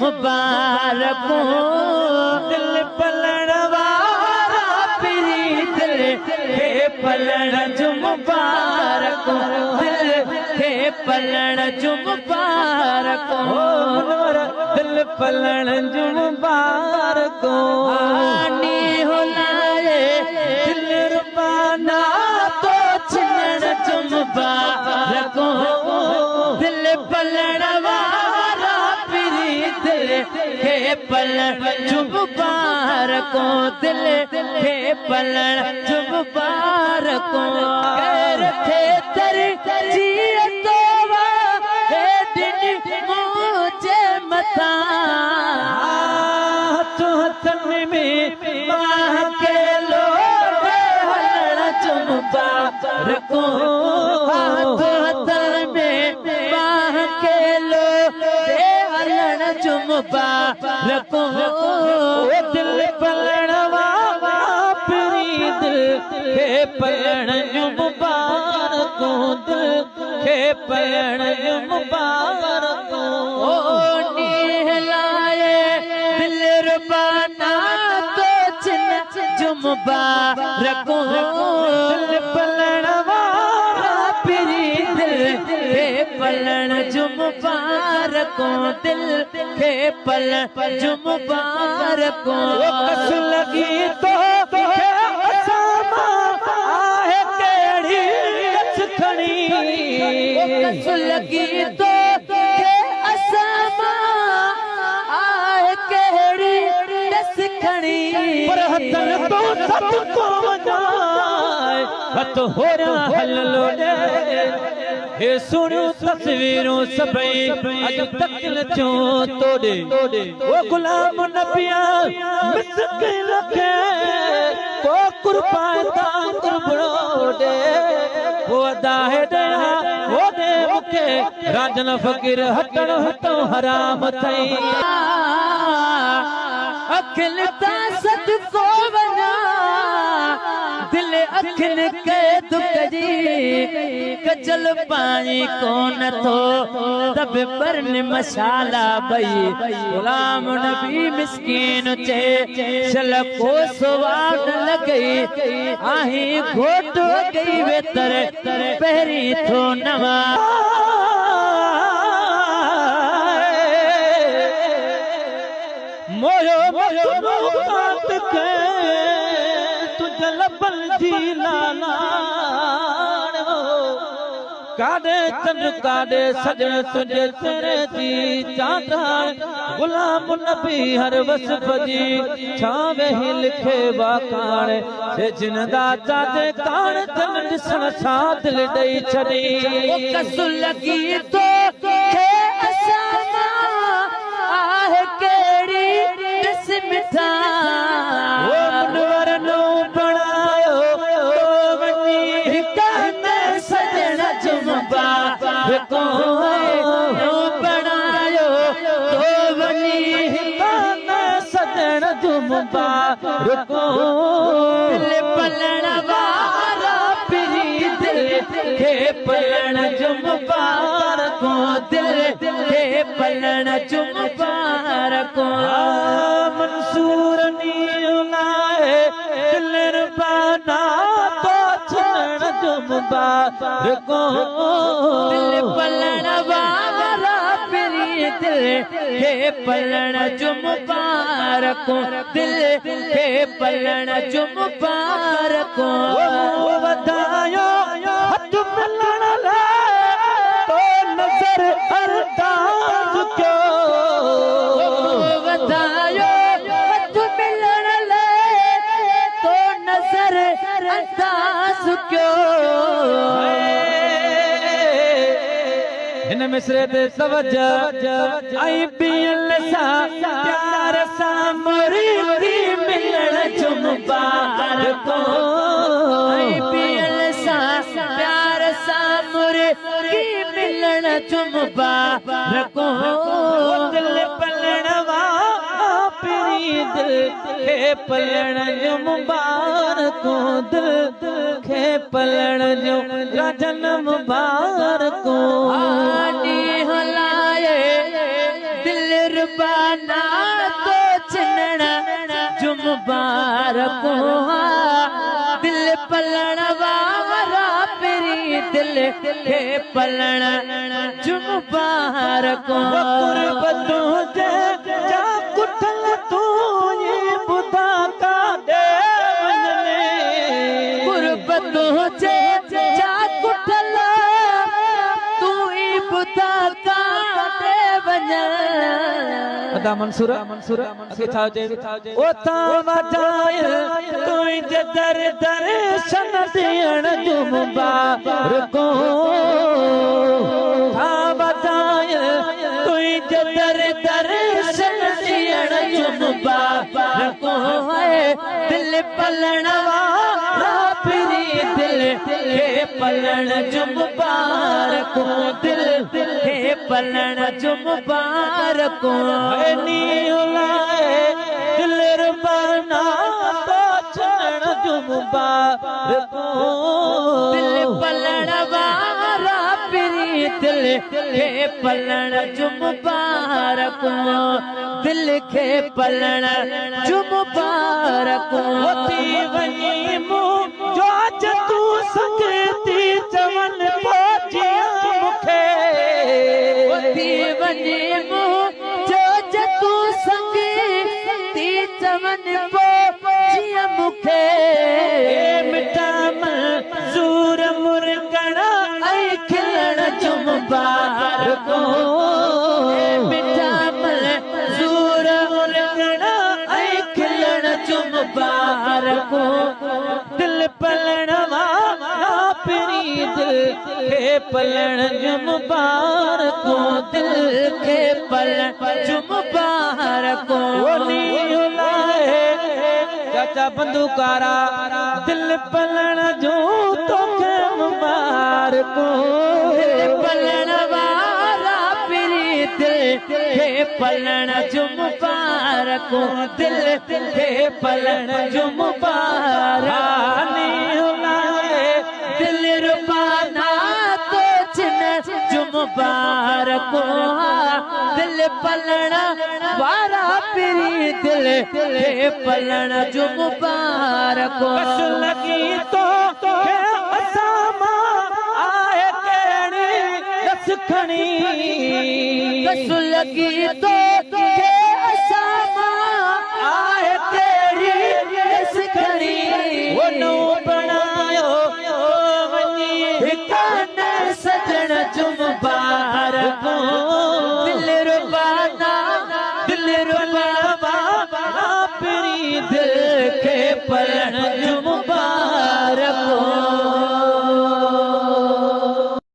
मुबारको दिल पलण वारा पीरी दिल खे पलण जो मुबारको दिल खे पलण जो मुबारको दिल पलण जो मुबारको आनी हो लाए दिल रुबाना तो छिनण जो मुबारको दिल पलण वारा पीरी दिल खे पलण जो मुबारको दिल खे पलण जो मुबारको रखे तरी जीअतो हे दिन मुझे मथा तो हथन में माह के लो हलण जो मुबारको तो हथन में माह के लो हलण जो मुबारको दिल पलण वारा पीरी दिल खे पलण जो मुबारको दिल खे पलण जो मुबारको नीहलाए दिल रुबाना तो छिन जो मुबारको दिल पलण वारा पीरी दिल खे पलण जो मुबारको दिल खे पलण जो मुबारको कस लगी तो आहे केड़ी कस खणी कस लगी तो आहे केड़ी कस खणी पर हथन तो सत को वजाए हथ होरा हल लोडे हे सुनियो तस्वीरों सबई अज तकल चो तोड़े वो गुलाम नबिया मिसकिन के को कुर्बान कुर्बड़ोडे वो अदा है दया वो दे मुके राजन फकीर हटण हटो हराम थई अखिल ता सदको वना दिल अखिल के दुख जी कचल पानी कोन थो तब परन मशाला भई गुलाम नबी मिस्कीन चे चल को सवाद लगई आही घोट गई वेतर पहरी थो नवा मोयो मोयो बात के तुझे लबल जी लाना काडे चंद्र काडे सजन तुझे तेरे जी चांदा गुलाम नबी हर वसफ जी छावे ही लिखे वाकाण से जिनदा चादे कान तन दिसण सा दिल दई छड़ी कस लगी तो के असामा आहे केड़ी दिस मिठा वो मनवर नो बनायो तो वनी हिकन सजन जो मुबारको नो बनायो तो वनी हिकन सजन जो मुबारको दिल पलण वारा पीरी दिल खे पलण जो मुबारको दिल खे पलण जो मुबारको मंसूर नीयो लाए दिल रुबाना तो छिनण जो मुबारको दिल पलण वारा पीरी दिल खे पलण जो मुबारको दिल खे पलण जो मुबारको वधायो हथ मिलण लाए तो नजर अरदास क्यों वधायो हथ मिलण लाए तो नजर अरदास क्यों इन मिसरे ते तवज्जो आई बियल सा प्यार सा मुरीदी मिलण जो मुबारको आई बियल सा प्यार सा मुरीदी मिलण जो मुबारको दिल पलण वारा पीरी दिल खे पलण जो मुबारको दिल खे पलण जो राजन मुबारको आनी हलाए दिल रुबा पलण वारा पिरी दिल खे पलण जुम बारको कुर्बतों जे जा कुठल तू ये बुधा का दे वने कुर्बतों जे जा कुठल तू ये बुधा का दे वने अदा मंसूरा अके था जे ओ ता वजाय तू जे दर दर्शन दियण जुम बारको था वजाय तू जे दर दर्शन दियण जुम बारको दिल पलण वारा फिरी दिल खे पलण जुम बारको दिल खे पलण जुम बारको नी उलाए दिल रबाना तो छण जुम बारको दिल पलण वारा फिरी दिल खे पलण जुम बारको दिल खे पलण जुम बारको होती वनी मुंह जो अज तू सकती चवन पहुंचिया मुखे होती वनी मुंह जो अज तू सकती चवन पहुंचिया मुखे मिठा मंसूर मुरगणा ऐ खिलण जुम बारको मिठा मंसूर मुरगणा ऐ खिलण जुम बारको दिल पलण वारा पिरी दिल खे पलण जुम बारको दिल खे पलण जुम बारको चाचा बंदूकारा दिल पलण जो तो खे मुबारको दिल पलण वारा पिरी दिल खे पलण जुम बारको दिल खे पलण जुम बारानी दिल रुबाना तो चिन जुम बारको दिल पलण वारा पिरी दिल खे पलण जुम बारको बस लगी तो असामा आए केड़ी दस खणी बस लगी तो